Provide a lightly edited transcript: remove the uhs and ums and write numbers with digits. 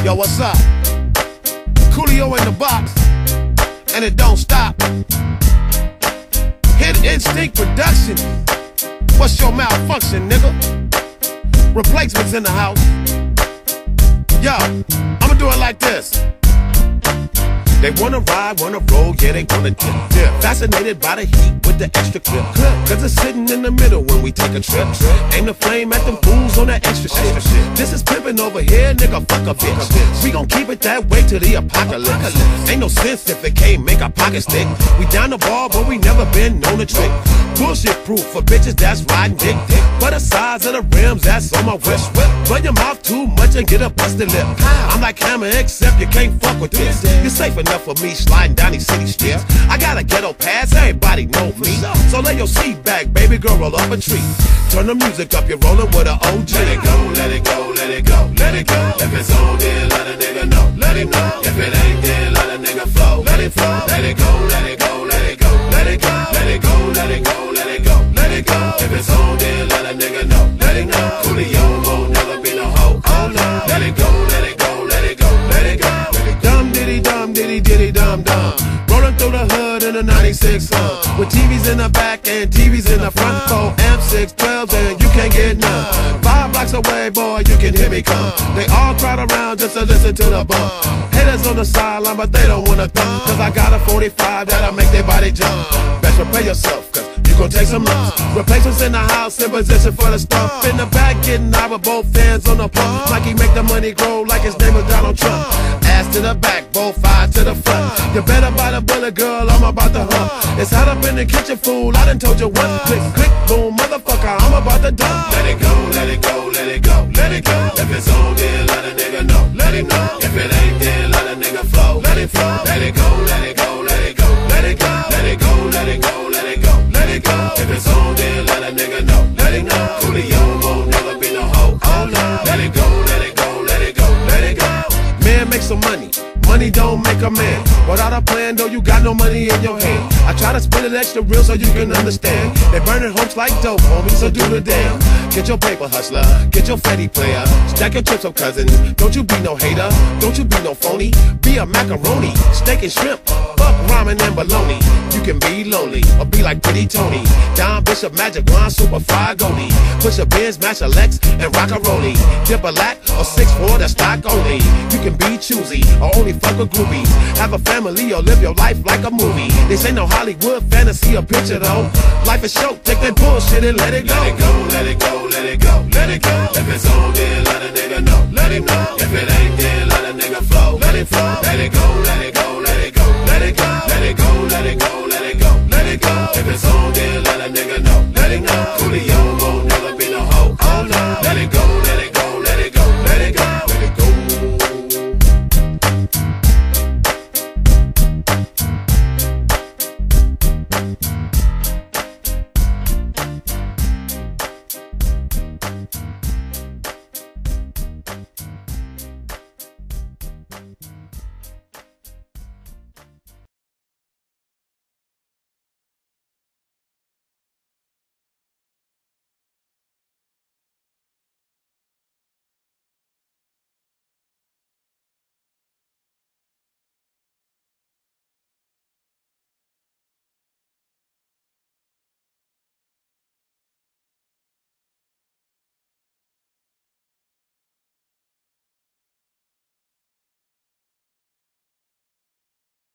Yo, what's up? Coolio in the box, and it don't stop. Hit Instinct Production. What's your malfunction, nigga? Replacements in the house. Yo, I'ma do it like this. They wanna ride, wanna roll, yeah, they wanna dip. Fascinated by the heat with the extra clip. Cause it's sitting in the middle when we take a trip. Aim the flame at them fools on that extra shit. This is pimpin' over here, nigga, fuck a bitch. We gon' keep it that way till the apocalypse. Ain't no sense if it can't make our pockets thick. We down the ball, but we never been known to trick. Bullshit proof for bitches that's riding dick. But the size of the rims, that's on my wrist. Run your mouth too much and get a busted lip. I'm like Hammer, except you can't fuck with this. You're safe enough for me sliding down these city streets. I got a ghetto pass, everybody know me. So lay your seat back, baby girl, roll up a tree. Turn the music up, you're rolling with an OG. Let it go, let it go, let it go, let it go. If it's on, then let a nigga know, let him know. If it ain't, then let a nigga flow, let it flow. Let it go, let it go, let it go, let it go. Let it go, let it go, let it go, let it go. If it's on, then let a nigga know, let him know. Coolio won't never be no hoe, oh no. Let it go, let it go, let it go, let it go. Dum diddy dum diddy diddy dum dum. Rolling through the hood in a 96 with TVs in the back and TVs in the front. 4 amp 612s and you can't get none. 5 blocks away, boy, you can hear me come. They all crowd around just to listen to the bump. Haters on the sideline, but they don't wanna thump. Cause I got a 45 that'll make their body jump. Best prepare yourself, cause you gon' take some lumps. Replacements in the house in position for the stump. In the back getting high with both fans on the pump. Mikey make the money grow like his name is Donald Trump. Ass to the back, both sides to the front. You better buy the bullet, girl, I'm about to hump. It's hot up in the kitchen, fool, I done told you once. Click, click, boom, motherfucker, I'm about to dump. Let it go, let it go, let it go, let it go. If it's on, then let a nigga know, let him know. If it ain't, then let a nigga flow, let it flow. Let it go, let it go, let it go, let it go. Let it go, let it go, let it go, let it go. If it's on, then let a nigga know, let him know. Coolio won't never be no hoe, oh no. Let it go, let it go, let it go, let it go. Man, make some money. Money don't make a man. Without a plan, though, you got no money in your hand. I try to spin it extra real so you can understand. They burning hopes like dope, homie, so do the damn. Get your paper, hustler. Get your fatty player. Stack your chips up, cousin. Don't you be no hater. Don't you be no phony. Be a macaroni. Steak and shrimp. Fuck ramen and bologna. You can be lonely or be like Pretty Tony. Don Bishop, Magic Wand, Super Fly Goldie. Push a Benz, match a Lex, and rock a rollie. Dip a lat or 6'4", that's stock only. You can be choosy or only fuck with groupies. Have a family or live your life like a movie. This ain't no Hollywood fantasy or picture though. Life is short, take that bullshit and let it go. Let it go, let it go, let it go, let it go. If it's on, then let a nigga know, let him know. If it ain't, then let a nigga flow, let it flow. Let it go, let it